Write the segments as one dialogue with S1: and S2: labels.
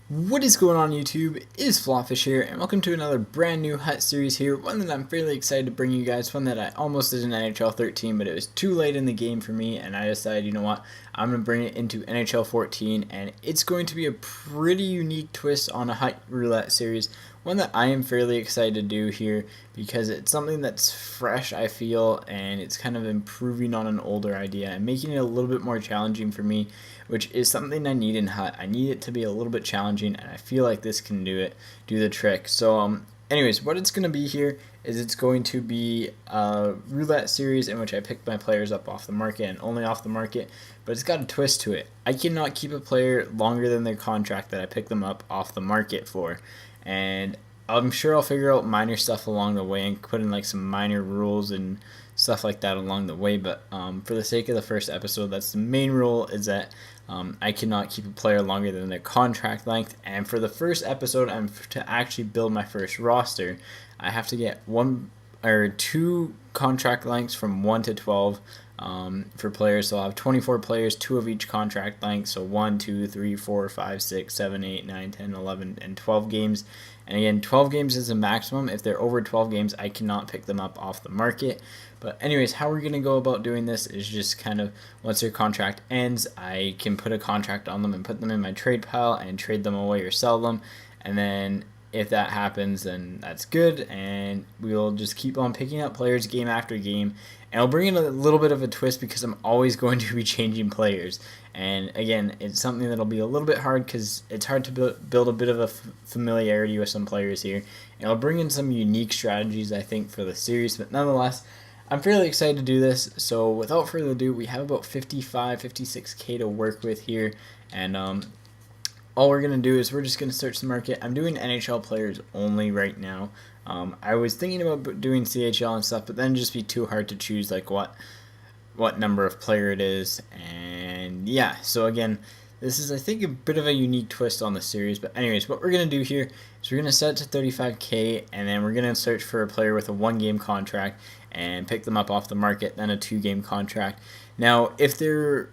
S1: What is going on YouTube? It is FlopFish here, and welcome to another brand new Hut series here, one that I'm fairly excited to bring you guys, one that I almost did in NHL 13, but it was too late in the game for me, and I decided, you know what, I'm going to bring it into NHL 14, and it's going to be a pretty unique twist on a Hut Roulette series, one that I am fairly excited to do here, because it's something that's fresh, I feel, and it's kind of improving on an older idea, and making it a little bit more challenging for me, which is something I need in Hut. I need it to be a little bit challenging, and I feel like this can do the trick. So, anyways, what it's going to be here is it's going to be a roulette series in which I pick my players up off the market and only off the market, but it's got a twist to it. I cannot keep a player longer than their contract that I pick them up off the market for, and I'm sure I'll figure out minor stuff along the way and put in like some minor rules and stuff like that along the way, but for the sake of the first episode, that's the main rule, is that I cannot keep a player longer than their contract length. And for the first episode, to actually build my first roster, I have to get two contract lengths from 1 to 12 for players. So I'll have 24 players, 2 of each contract length, so 1, 2, 3, 4, 5, 6, 7, 8, 9, 10, 11, and 12 games. And again, 12 games is the maximum. If they're over 12 games, I cannot pick them up off the market. But anyways, how we're going to go about doing this is just kind of, once their contract ends, I can put a contract on them and put them in my trade pile and trade them away or sell them. And then if that happens, then that's good, and we'll just keep on picking up players game after game. And I'll bring in a little bit of a twist because I'm always going to be changing players. And again, it's something that'll be a little bit hard because it's hard to build a bit of a familiarity with some players here. And I'll bring in some unique strategies, I think, for the series. But nonetheless, I'm fairly excited to do this. So without further ado, we have about 56K to work with here. And all we're going to do is we're just going to search the market. I'm doing NHL players only right now. I was thinking about doing CHL and stuff, but then it'd just be too hard to choose like what number of player it is. And yeah, so again, this is, I think, a bit of a unique twist on the series. But anyways, what we're going to do here is we're going to set it to 35K, and then we're going to search for a player with a 1-game contract and pick them up off the market, then a 2-game contract. Now, if they're,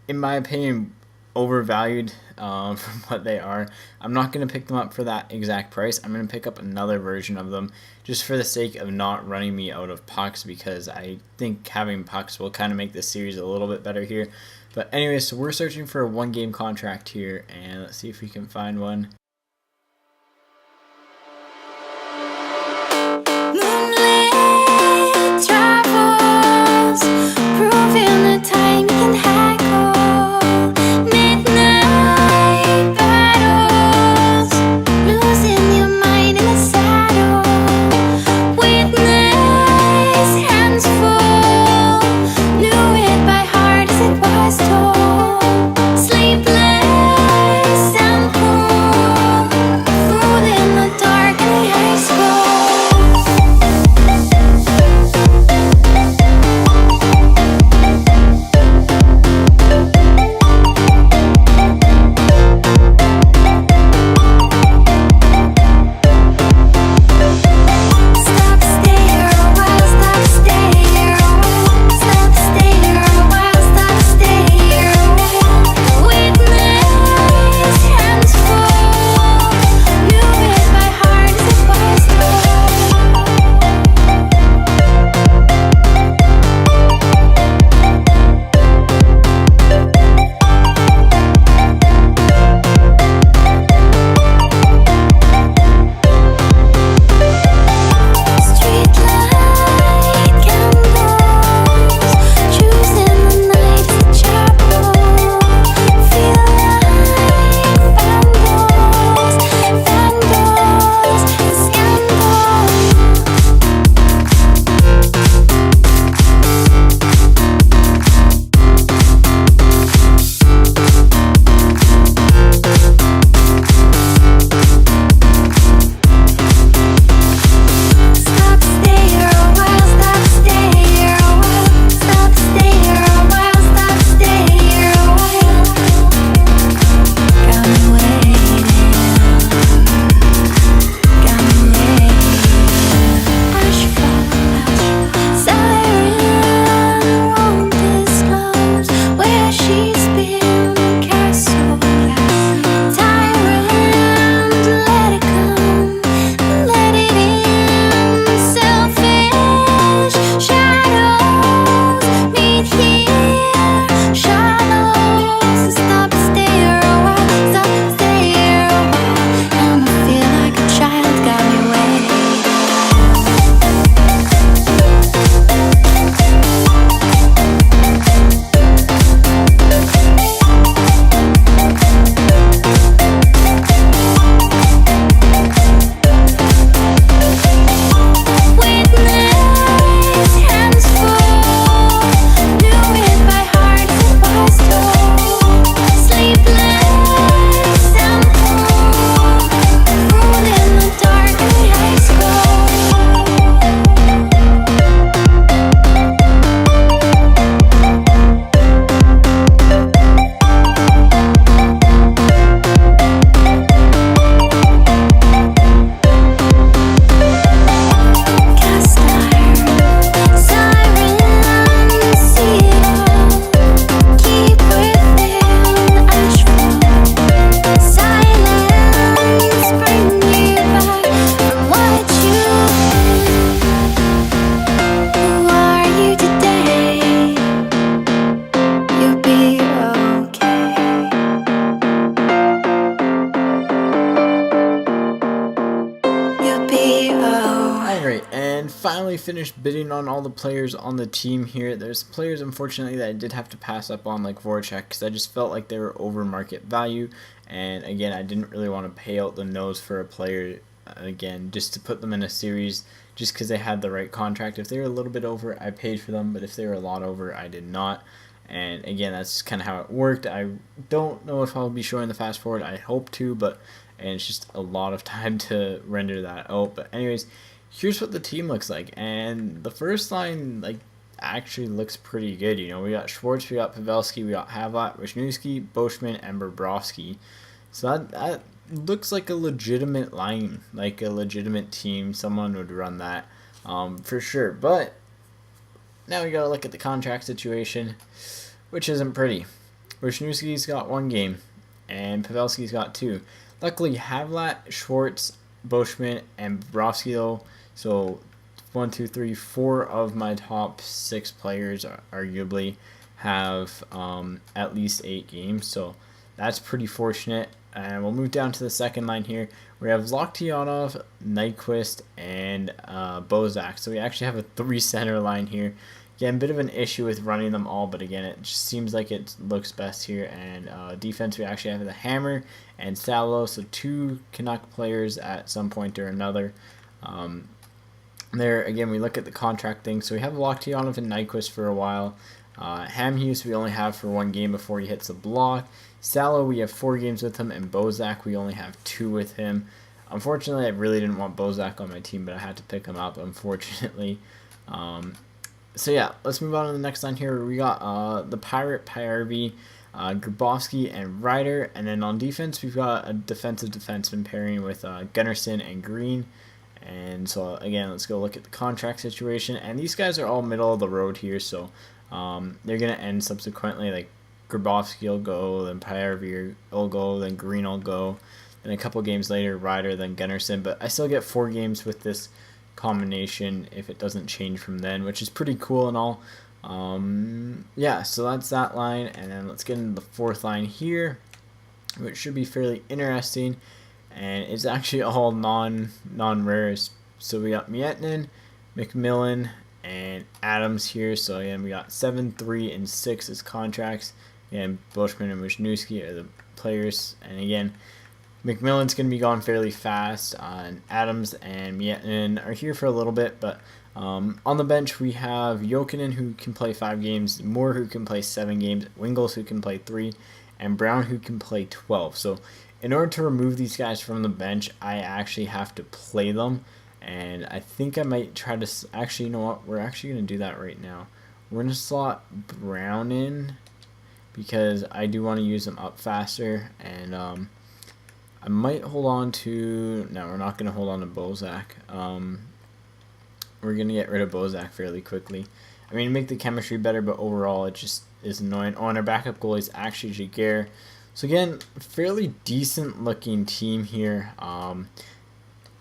S1: in my opinion, overvalued from what they are, I'm not going to pick them up for that exact price. I'm going to pick up another version of them just for the sake of not running me out of pucks, because I think having pucks will kind of make this series a little bit better here. But anyways, so we're searching for a 1-game contract here, and let's see if we can find one.
S2: Moonlit travels, proving the time you can hackle. Midnight battles, losing your mind in the saddle. Witness hands full, knew it by heart as it was told. Sleepless and cool.
S1: finally finished bidding on all the players on the team here. There's players, unfortunately, that I did have to pass up on, like Voracek, because I just felt like they were over market value. And again, I didn't really want to pay out the nose for a player, again, just to put them in a series, just because they had the right contract. If they were a little bit over, I paid for them, but if they were a lot over, I did not. And again, that's kind of how it worked. I don't know if I'll be showing the fast forward. I hope to, and it's just a lot of time to render that out. But anyways, here's what the team looks like. And the first line, like, actually looks pretty good. You know, we got Schwartz, we got Pavelski, we got Havlat, Wisniewski, Boschman, and Bobrovsky. So that looks like a legitimate line, like a legitimate team. Someone would run that for sure. But now we got to look at the contract situation, which isn't pretty. Wisniewski's got 1 game, and Pavelski's got 2. Luckily, Havlat, Schwartz, Boschman, and Bobrovsky, though, so 1, 2, 3, 4 of my top 6 players arguably have at least 8 games, so that's pretty fortunate. And we'll move down to the second line here. We have Loktionov, Nyquist, and Bozak. So we actually have a 3-center line here. Again, a bit of an issue with running them all, but again, it just seems like it looks best here. And defense, we actually have the Hammer and Salo, so 2 Canuck players at some point or another. There, again, we look at the contract thing. So we have Loktionov and Nyquist for a while. Hamhuis we only have for 1 game before he hits the block. Salo, we have 4 games with him, and Bozak, we only have 2 with him. Unfortunately, I really didn't want Bozak on my team, but I had to pick him up, unfortunately. So yeah, let's move on to the next line here. We got the Pirate, Pyarvi, Grabowski, and Ryder. And then on defense, we've got a defensive defenseman pairing with Gunnarsson and Green. And so again, let's go look at the contract situation. And these guys are all middle of the road here, so they're going to end subsequently. Like Grabowski will go, then Pyarvi will go, then Green will go. Then a couple games later, Ryder, then Gunnarsson. But I still get 4 games with this combination if it doesn't change from then, which is pretty cool and all. Yeah, so that's that line. And then let's get into the 4th line here, which should be fairly interesting. And it's actually all non-rares. So we got Miettinen, McMillan, and Adams here. So again, we got 7, 3, and 6 as contracts. And Boschman and Wisniewski are the players. And again, McMillan's going to be gone fairly fast. And Adams and Miettinen are here for a little bit. But on the bench, we have Jokinen, who can play 5 games, Moore, who can play 7 games, Wingles, who can play 3, and Brown, who can play 12. So in order to remove these guys from the bench, I actually have to play them. And I think I might try to... Actually, you know what? We're actually going to do that right now. We're going to slot Brown in because I do want to use them up faster. And I might hold on to... No, we're not going to hold on to Bozak. We're going to get rid of Bozak fairly quickly. I mean, make the chemistry better, but overall it just is annoying. Oh, and our backup goalie is actually Jaguar. So again, fairly decent looking team here.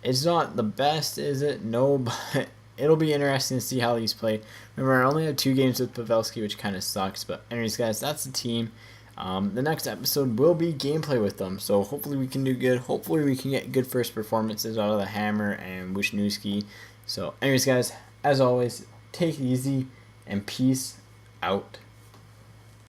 S1: It's not the best, is it? No, but it'll be interesting to see how these play. Remember, I only have 2 games with Pavelski, which kind of sucks. But anyways, guys, that's the team. The next episode will be gameplay with them. So hopefully we can do good. Hopefully we can get good first performances out of the Hammer and Wisniewski. So anyways, guys, as always, take it easy and peace out.